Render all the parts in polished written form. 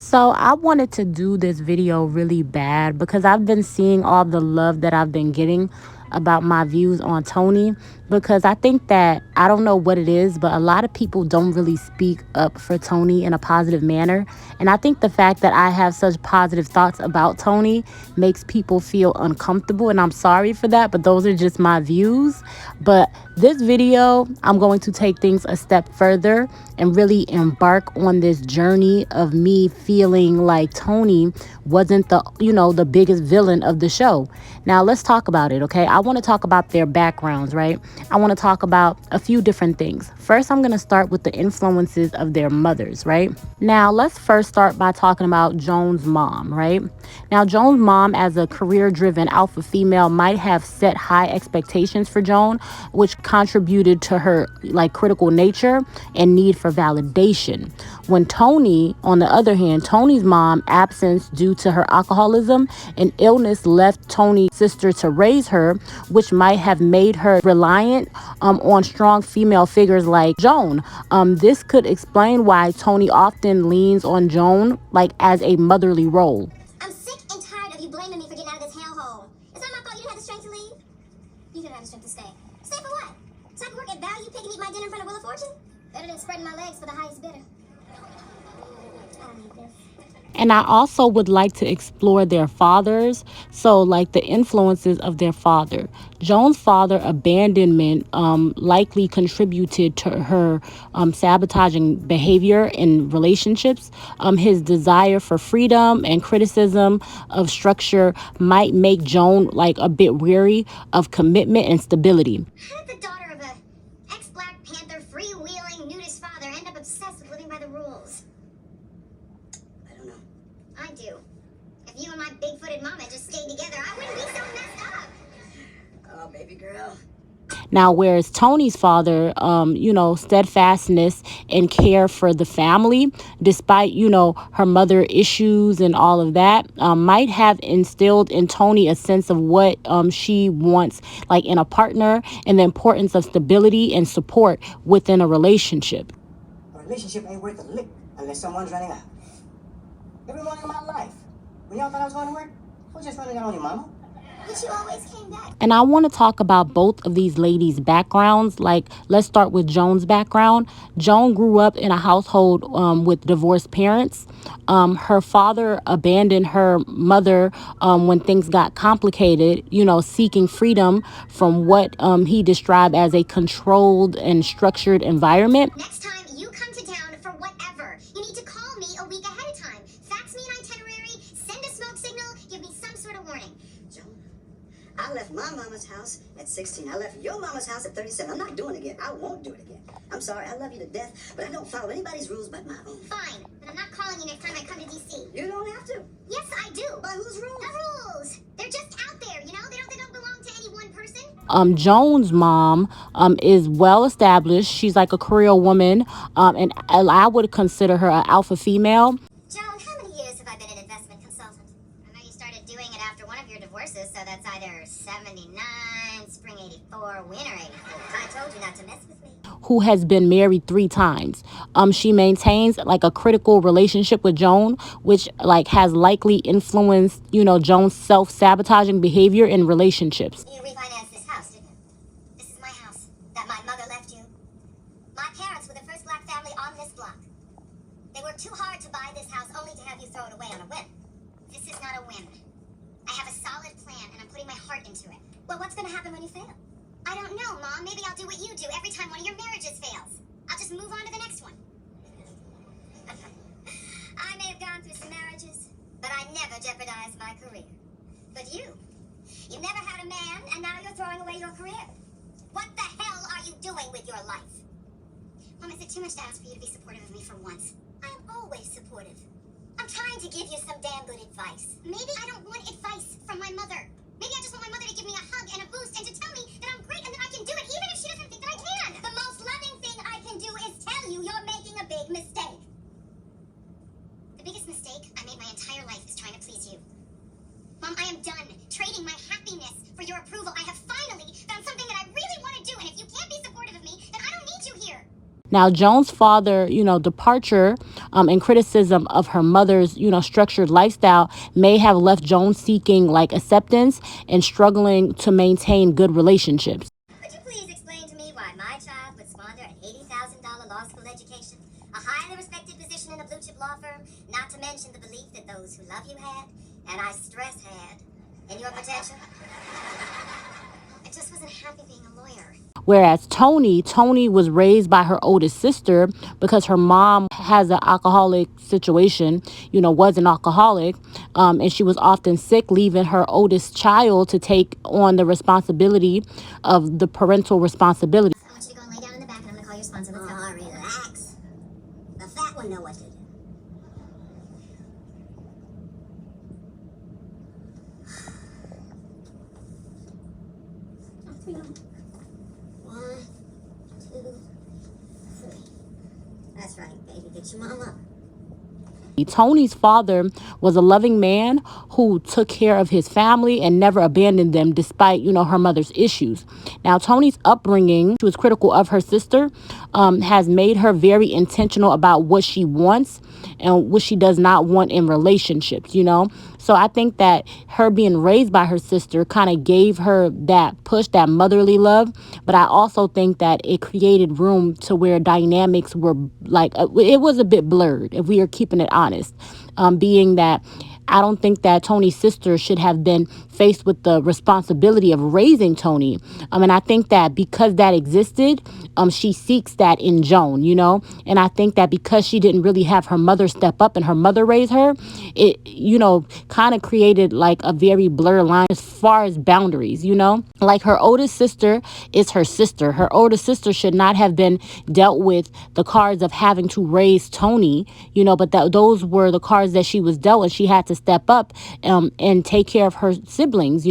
So I wanted to do this video really bad because I've been seeing all the love that I've been getting about my views on Toni, because I think that, I don't know what it is, but a lot of people don't really speak up for Toni in a positive manner. And I think the fact that I have such positive thoughts about Toni makes people feel uncomfortable, and I'm sorry for that, but those are just my views. But this video, I'm going to take things a step further and really embark on this journey of me feeling like Toni wasn't the biggest villain of the show. Now let's talk about it, okay? I want to talk about their backgrounds, right? I want to talk about a few different things. First, I'm going to start with the influences of their mothers, right? Now, let's first start by talking about Joan's mom, right? Now, Joan's mom, as a career-driven alpha female, might have set high expectations for Joan, which contributed to her critical nature and need for validation. When Toni, on the other hand, Toni's mom absence due to her alcoholism and illness left Toni's sister to raise her, which might have made her reliant on strong female figures like Joan. This could explain why Toni often leans on Joan as a motherly role. I'm sick and tired of you blaming me for getting out of this hellhole. It's not my fault you didn't have the strength to leave. You didn't have the strength to stay. Stay for what? So I can work at Value, pick and eat my dinner in front of Wheel of Fortune? Better than spreading my legs for the highest bidder. I don't need this. And I also would like to explore their fathers. So the influences of their father. Joan's father abandonment likely contributed to her sabotaging behavior in relationships. His desire for freedom and criticism of structure might make Joan a bit weary of commitment and stability. How did the daughter of a ex-Black Panther, freewheeling nudist father end up obsessed with living by the rules? I don't know. I do. If you and my big-footed mama just stayed together, I wouldn't be so messed up. Oh, baby girl. Now, whereas Toni's father, steadfastness and care for the family, despite, her mother issues and all of that, might have instilled in Toni a sense of what she wants, in a partner, and the importance of stability and support within a relationship. A relationship ain't worth a lick unless someone's running out. Every morning of my life, when y'all thought I was going to work, I was just running out on your mama. But you always came back. And I want to talk about both of these ladies' backgrounds. Let's start with Joan's background. Joan grew up in a household with divorced parents. Her father abandoned her mother when things got complicated, seeking freedom from what he described as a controlled and structured environment. Next time you come to town for whatever, you need to call me a week ahead of time. Fax me an itinerary, send a smoke signal, give me some sort of warning. Joan, I left my mama's house at 16. I left your mama's house at 37. I'm not doing it again. I won't do it again. I'm sorry, I love you to death, but I don't follow anybody's rules but my own. Fine, but I'm not calling you next time I come to D.C. You don't have to. Yes, I do. By whose rules? The rules. They're just out there, They don't belong to any one person. Joan's mom is well established. She's a career woman, and I would consider her an alpha female. Joan, how many years have I been an investment consultant? I know you started doing it after one of your divorces, so that's either 79, spring 84, winter 84. I told you not to mess with me. Who has been married 3 times. She maintains a critical relationship with Joan, which has likely influenced, Joan's self-sabotaging behavior in relationships. You refinanced this house, didn't you? This is my house that my mother left you. My parents were the first Black family on this block. They worked too hard to buy this house only to have you throw it away on a whim. This is not a whim. I have a solid plan and I'm putting my heart into it. Well, what's going to happen when you fail? I don't know, Mom. Maybe I'll do what you do every time one of your marriages fails. I'll just move on to the next one. I may have gone through some marriages, but I never jeopardized my career. But you never had a man, and now you're throwing away your career. What the hell are you doing with your life? Mom, is it too much to ask for you to be supportive of me for once? I am always supportive. I'm trying to give you some damn good advice. Maybe I don't want advice from my mother. Maybe I just want my mother to give me a hug and a boost and to tell me that I'm great and that I can do it, even if she doesn't think that I can. The most loving thing I can do is tell you you're making a big mistake. The biggest mistake I made my entire life is trying to please you. Mom, I am done trading my happiness for your approval. I have finally found something that I really want to do, and if you can't be supportive of me, then I don't need you here. Now, Joan's father, departure and criticism of her mother's, structured lifestyle may have left Joan seeking like acceptance and struggling to maintain good relationships. Could you please explain to me why my child would squander an $80,000 law school education, a highly respected position in a blue chip law firm, not to mention the belief that those who love you had, and I stress had, in your potential? I just wasn't happy being a lawyer. Whereas Toni was raised by her oldest sister because her mom has an alcoholic situation, was an alcoholic, and she was often sick, leaving her oldest child to take on the responsibility of the parental responsibility. I want you to go and lay down in the back, and I'm going to call your sponsor. Let's go. Relax. The fat one know what to do. One, two, three. That's right, baby. Get your mom up. Toni's father was a loving man who took care of his family and never abandoned them despite, her mother's issues. Now, Toni's upbringing, she was critical of her sister, has made her very intentional about what she wants and what she does not want in relationships. So I think that her being raised by her sister kind of gave her that push, that motherly love. But I also think that it created room to where dynamics were like, it was a bit blurred if we are keeping it honest. Being that I don't think that Toni's sister should have been faced with the responsibility of raising Toni. And I think that because that existed, she seeks that in Joan. And I think that because she didn't really have her mother step up and her mother raise her, it, kind of created like a very blurred line as far as boundaries. Like her oldest sister is her sister. Her oldest sister should not have been dealt with the cards of having to raise Toni, but those were the cards that she was dealt, and she had to step up and take care of her siblings.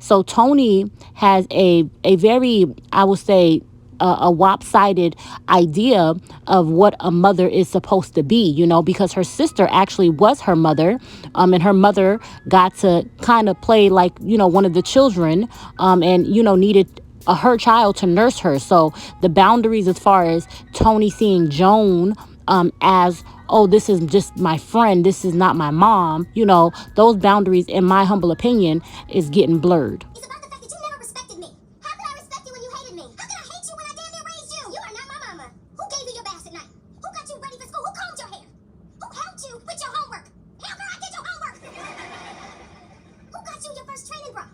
So Toni has a very, I would say, a lopsided idea of what a mother is supposed to be, because her sister actually was her mother, and her mother got to kind of play like, one of the children, and, needed her child to nurse her. So the boundaries as far as Toni seeing Joan as, oh, this is just my friend, this is not my mom, those boundaries, in my humble opinion, is getting blurred. It's about the fact that you never respected me. How could I respect you when you hated me? How could I hate you when I damn near raised you? You are not my mama. Who gave you your bath at night? Who got you ready for school? Who combed your hair? Who helped you with your homework? Help her, I did your homework. Who got you your first training bra?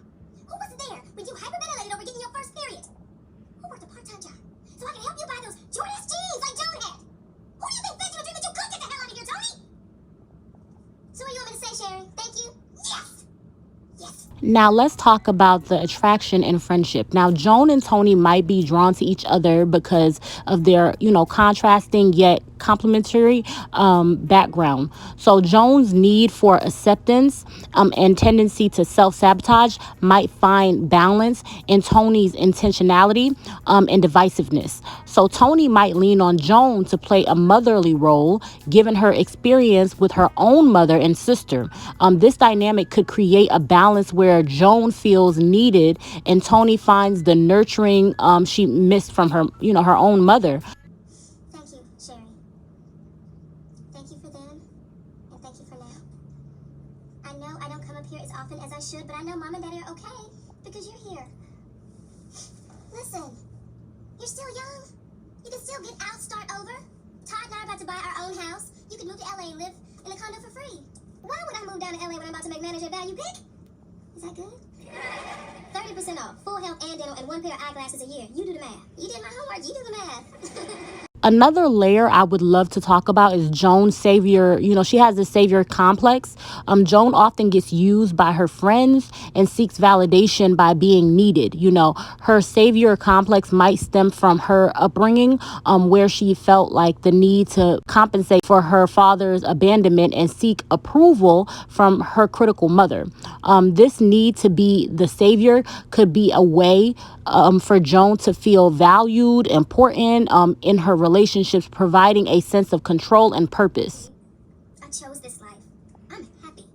Who was there when you hyperventilated over getting your first period? Who worked a part-time job so I can help you buy those Jordan jeans like Joan had? Who do you think fed you a dream that you could get the hell out of here, Toni? So what you want me to say, Sherry? Thank you? Yes. Yes. Now let's talk about the attraction and friendship. Now, Joan and Toni might be drawn to each other because of their, contrasting yet complementary background. So Joan's need for acceptance and tendency to self-sabotage might find balance in Toni's intentionality and divisiveness. So Toni might lean on Joan to play a motherly role given her experience with her own mother and sister. This dynamic could create a balance where Joan feels needed and Toni finds the nurturing she missed from her, her own mother. Thank you, Sherry. Thank you for then, and thank you for now. I know I don't come up here as often as I should, but I know Mom and Daddy are okay because you're here. Listen, you're still young. You can still get out, start over. Todd and I are about to buy our own house. You can move to LA and live in a condo for free. Why would I move down to LA when I'm about to make manager value pick? Is that good? 30% off, full health and dental, and one pair of eyeglasses a year. You do the math. You did my homework. You do the math. Another layer I would love to talk about is Joan's savior. She has this savior complex. Joan often gets used by her friends and seeks validation by being needed. Her savior complex might stem from her upbringing, where she felt like the need to compensate for her father's abandonment and seek approval from her critical mother. This need to be the savior could be a way for Joan to feel valued, important in her relationships, providing a sense of control and purpose. I chose this life. I'm happy.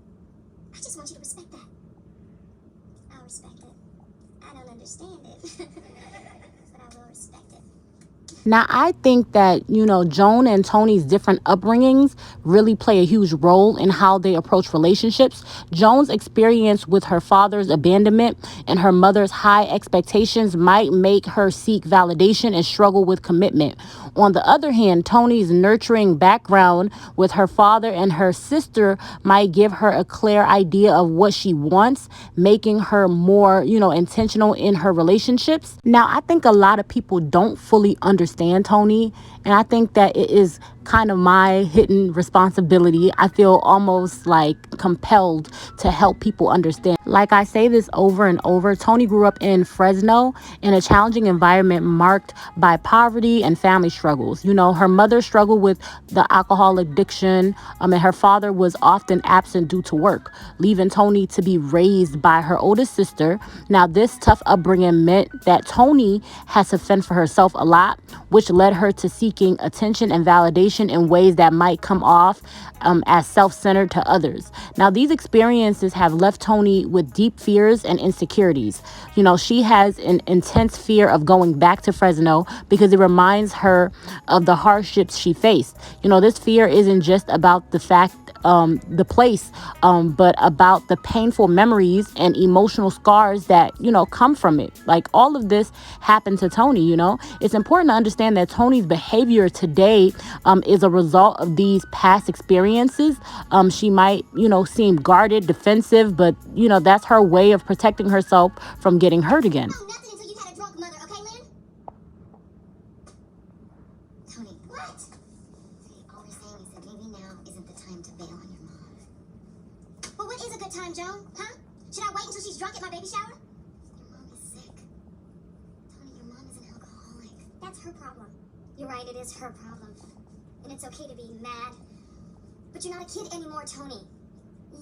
I just want you to respect that. I'll respect it. I don't understand it, but I will respect it. Now, I think that, Joan and Tony's different upbringings really play a huge role in how they approach relationships. Joan's experience with her father's abandonment and her mother's high expectations might make her seek validation and struggle with commitment. On the other hand, Tony's nurturing background with her father and her sister might give her a clear idea of what she wants, making her more, intentional in her relationships. Now, I think a lot of people don't fully understand Tony, and I think that it is kind of my hidden responsibility. I feel almost like compelled to help people understand. Like I say this over and over, Tony grew up in Fresno in a challenging environment marked by poverty and family struggles. Her mother struggled with the alcohol addiction, and her father was often absent due to work, leaving Tony to be raised by her oldest sister. Now, this tough upbringing meant that Tony had to fend for herself a lot, which led her to seeking attention and validation in ways that might come off as self centered to others. Now, these experiences have left Tony with deep fears and insecurities. She has an intense fear of going back to Fresno because it reminds her of the hardships she faced. This fear isn't just about the place, but about the painful memories and emotional scars that, come from it. Like all of this happened to Tony. It's important to understand that Tony's behavior today is a result of these past experiences. She might, seem guarded, defensive, but, that's her way of protecting herself from getting hurt again. Oh, nothing until you've had a drunk mother, okay, Lynn? Tony. What? See, all we're saying is that maybe now isn't the time to bail on your mom. Well, what is a good time, Joan? Huh? Should I wait until she's drunk at my baby shower? Your mom is sick. Tony, your mom is an alcoholic. That's her problem. You're right, it is her problem. And it's okay to be mad. But you're not a kid anymore, Tony.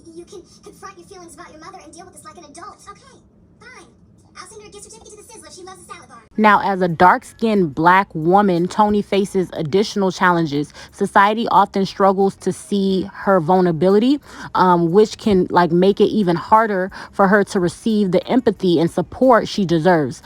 You can confront your feelings about your mother and deal with this like an adult. Okay, fine. I'll send her a gift certificate to the Sizzler. She loves a salad bar. Now, as a dark-skinned black woman, Tony faces additional challenges. Society often struggles to see her vulnerability, which can make it even harder for her to receive the empathy and support she deserves.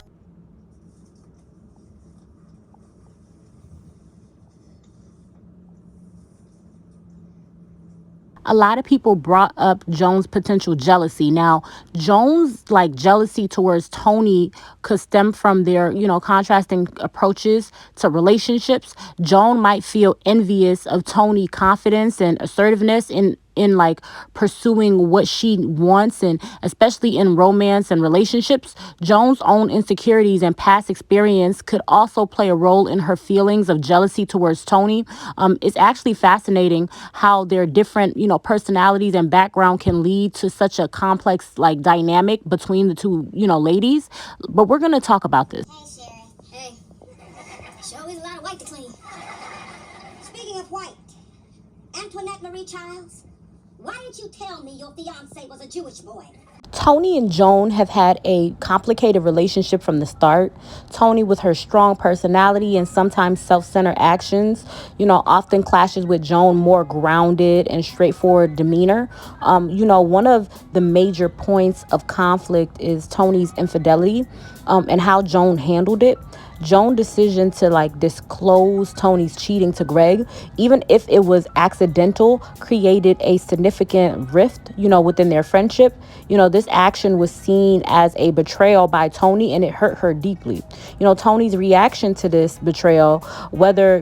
A lot of people brought up Joan's potential jealousy. Now, Joan's jealousy towards Tony could stem from their, contrasting approaches to relationships. Joan might feel envious of Tony's confidence and assertiveness in pursuing what she wants, and especially in romance and relationships. Joan's own insecurities and past experience could also play a role in her feelings of jealousy towards Tony. It's actually fascinating how their different, personalities and background can lead to such a complex dynamic between the two, ladies. But we're gonna talk about this. Hey, Sherry. Hey. Sure is a lot of white to clean. Speaking of white, Antoinette Marie Childs, why didn't you tell me your fiance was a Jewish boy? Tony and Joan have had a complicated relationship from the start. Tony, with her strong personality and sometimes self-centered actions, often clashes with Joan more grounded and straightforward demeanor. One of the major points of conflict is Tony's infidelity, and how Joan handled it. Joan's decision to disclose Tony's cheating to Greg, even if it was accidental, created a significant rift, within their friendship. This action was seen as a betrayal by Tony, and it hurt her deeply. Tony's reaction to this betrayal, whether,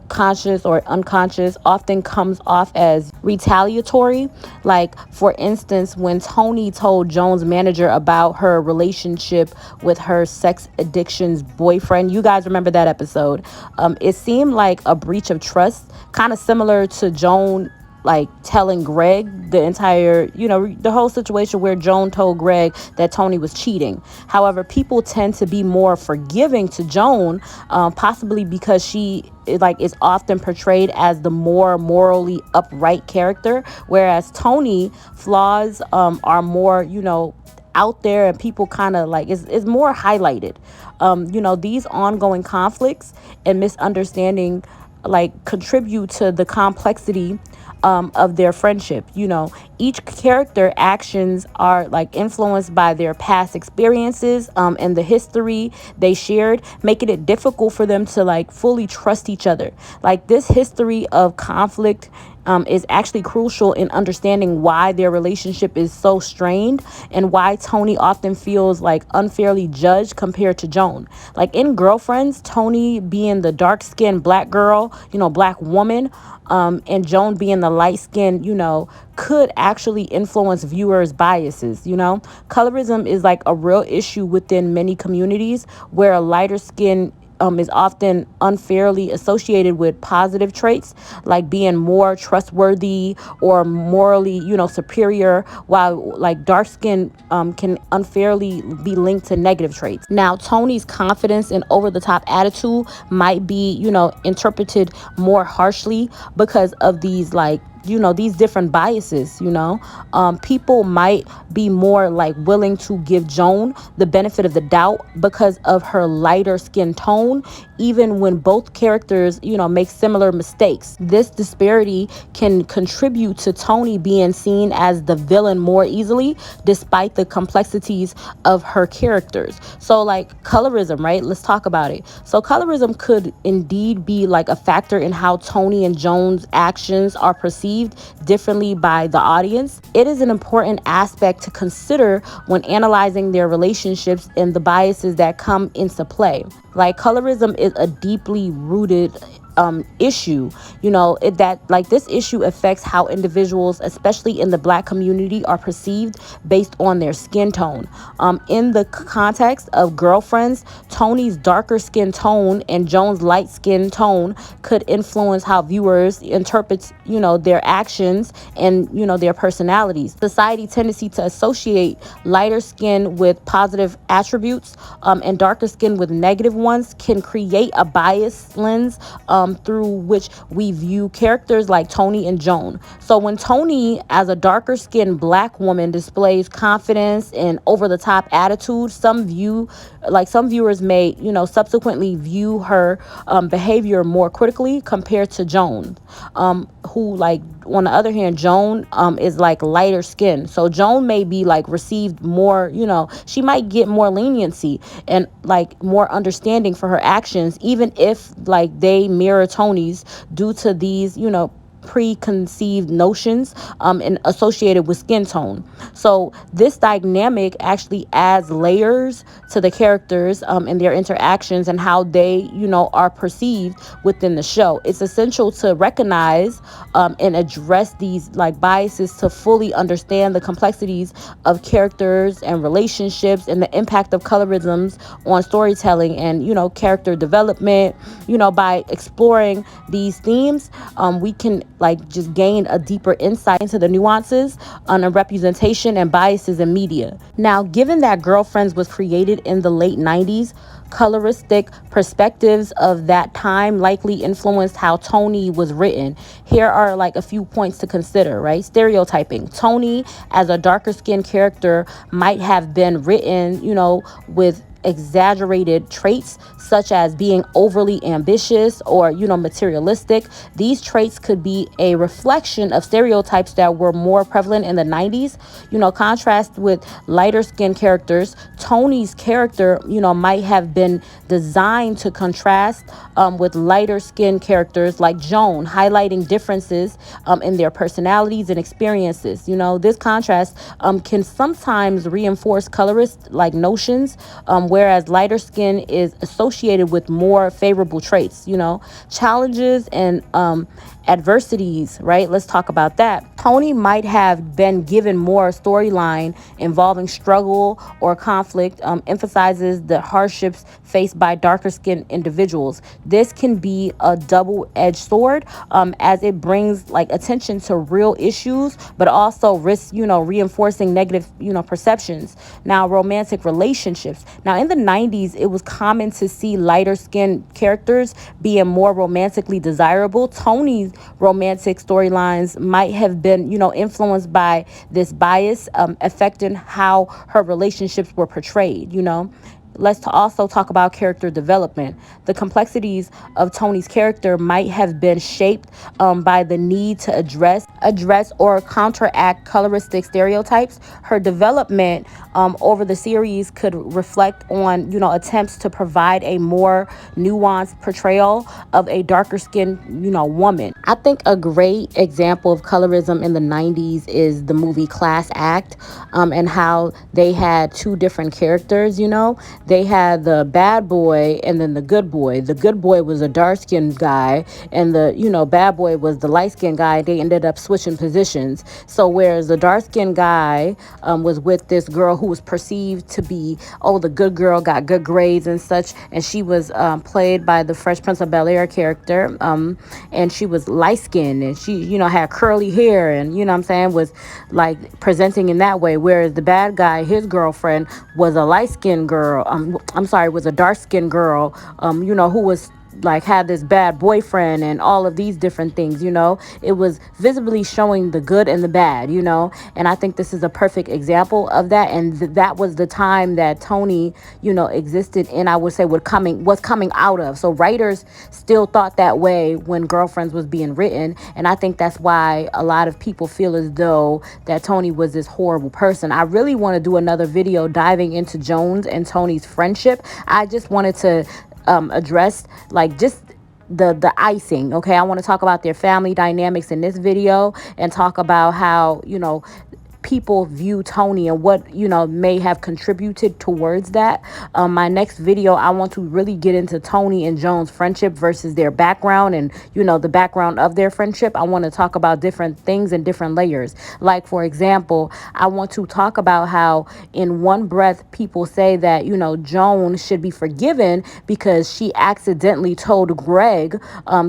conscious or unconscious, often comes off as retaliatory. Like, for instance, when Tony told Joan's manager about her relationship with her sex addiction's boyfriend, you guys remember that episode. It seemed like a breach of trust, kind of similar to Joan telling Greg the entire, the whole situation where Joan told Greg that Tony was cheating. However, people tend to be more forgiving to Joan, possibly because she is often portrayed as the more morally upright character, whereas Tony flaws are more, out there, and people kind of is more highlighted. These ongoing conflicts and misunderstanding contribute to the complexity of their friendship. Each character actions are like influenced by their past experiences and the history they shared, making it difficult for them to like fully trust each other. Like this history of conflict is actually crucial in understanding why their relationship is so strained and why Toni often feels like unfairly judged compared to Joan. Like in Girlfriends, Toni being the dark skinned black girl, black woman, and Joan being the light skinned, could actually influence viewers' biases. Colorism is like a real issue within many communities where a lighter skin is often unfairly associated with positive traits like being more trustworthy or morally, superior, while like dark skin can unfairly be linked to negative traits. Now, Toni's confidence and over the top attitude might be, interpreted more harshly because of these like these different biases. People might be more like willing to give Joan the benefit of the doubt because of her lighter skin tone, even when both characters make similar mistakes. This disparity can contribute to Toni being seen as the villain more easily despite the complexities of her characters. So like colorism, right? Let's talk about it. So colorism could indeed be like a factor in how Toni and Joan's actions are perceived differently by the audience. It is an important aspect to consider when analyzing their relationships and the biases that come into play. Like colorism is a deeply rooted issue. That like this issue affects how individuals, especially in the black community, are perceived based on their skin tone. In the context of Girlfriends, Toni's darker skin tone and Joan's light skin tone could influence how viewers interpret their actions and their personalities. Society tendency to associate lighter skin with positive attributes and darker skin with negative ones can create a biased lens through which we view characters like Toni and Joan. So when Toni, as a darker skinned black woman, displays confidence and over the top attitude, some viewers may subsequently view her behavior more critically compared to Joan, who like on the other hand, Joan is like lighter skin. So Joan may be like received more, she might get more leniency and like more understanding for her actions, even if like they mirror Toni's due to these, preconceived notions and associated with skin tone. So this dynamic actually adds layers to the characters and their interactions and how they are perceived within the show. It's essential to recognize and address these like biases to fully understand the complexities of characters and relationships and the impact of colorisms on storytelling and character development. By exploring these themes, we can like just gain a deeper insight into the nuances on the representation and biases in media. Now, given that Girlfriends was created in the late 90s, coloristic perspectives of that time likely influenced how Toni was written. Here are like a few points to consider, right? Stereotyping. Toni, as a darker skinned character, might have been written, with exaggerated traits such as being overly ambitious or materialistic. These traits could be a reflection of stereotypes that were more prevalent in the 90s. Contrast with lighter skinned characters, Toni's character might have been designed to contrast with lighter skinned characters like Joan, highlighting differences in their personalities and experiences. This contrast can sometimes reinforce colorist like notions, whereas lighter skin is associated with more favorable traits. Challenges and adversities, right? Let's talk about that. Toni might have been given more storyline involving struggle or conflict, emphasizes the hardships faced by darker skinned individuals. This can be a double-edged sword, as it brings like attention to real issues, but also risks, reinforcing negative, perceptions. Now, romantic relationships. Now, in the 90s, it was common to see lighter skinned characters being more romantically desirable. Toni's romantic storylines might have been, influenced by this bias, affecting how her relationships were portrayed. let's also talk about character development. The complexities of Toni's character might have been shaped by the need to address or counteract coloristic stereotypes. Her development over the series could reflect on, attempts to provide a more nuanced portrayal of a darker skinned, woman. I think a great example of colorism in the 90s is the movie Class Act, and how they had two different characters. They had the bad boy and then the good boy. The good boy was a dark skinned guy, and the, bad boy was the light skinned guy. They ended up switching positions. So, whereas the dark skinned guy was with this girl who was perceived to be, oh, the good girl, got good grades and such, and she was played by the Fresh Prince of Bel-Air character, and she was light skinned, and she, had curly hair, and, what I'm saying, was like presenting in that way. Whereas the bad guy, his girlfriend, was a light skinned girl. I'm sorry, was a dark skinned girl, who was like had this bad boyfriend and all of these different things. It was visibly showing the good and the bad. And I think this is a perfect example of that. And that was the time that Toni, existed in, I would say, was coming out of. So writers still thought that way when Girlfriends was being written, and I think that's why a lot of people feel as though that Toni was this horrible person. I really want to do another video diving into Joan's and Toni's friendship. I just wanted to address like just the icing. Okay, I want to talk about their family dynamics in this video, and talk about how people view Toni and what may have contributed towards that. My next video, I want to really get into Toni and Joan's friendship versus their background, and the background of their friendship. I want to talk about different things and different layers. Like, for example, I want to talk about how in one breath people say that Joan should be forgiven because she accidentally told Greg,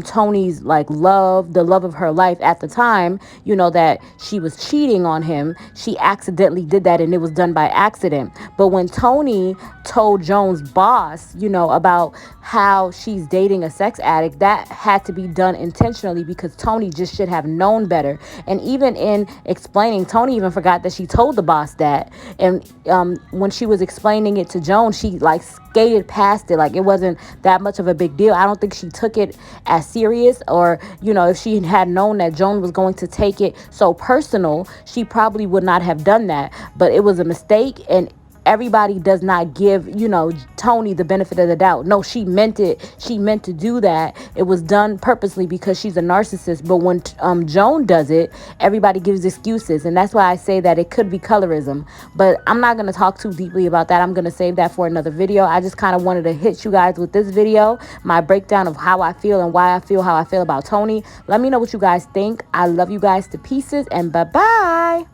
Toni's like the love of her life at the time, that she was cheating on him. She accidentally did that, and it was done by accident. But when Toni told Joan's boss, about how she's dating a sex addict, that had to be done intentionally because Toni just should have known better. And even in explaining, Toni even forgot that she told the boss that. And when she was explaining it to Joan, she like skated past it, like it wasn't that much of a big deal. I don't think she took it as serious, or if she had known that Joan was going to take it so personal, she probably would not have done that. But it was a mistake, and everybody does not give Toni the benefit of the doubt. No, she meant it. She meant to do that. It was done purposely because she's a narcissist. But when Joan does it, everybody gives excuses, and that's why I say that it could be colorism. But I'm not going to talk too deeply about that. I'm going to save that for another video. I just kind of wanted to hit you guys with this video, my breakdown of how I feel and why I feel how I feel about Toni. Let me know what you guys think. I love you guys to pieces, and bye bye.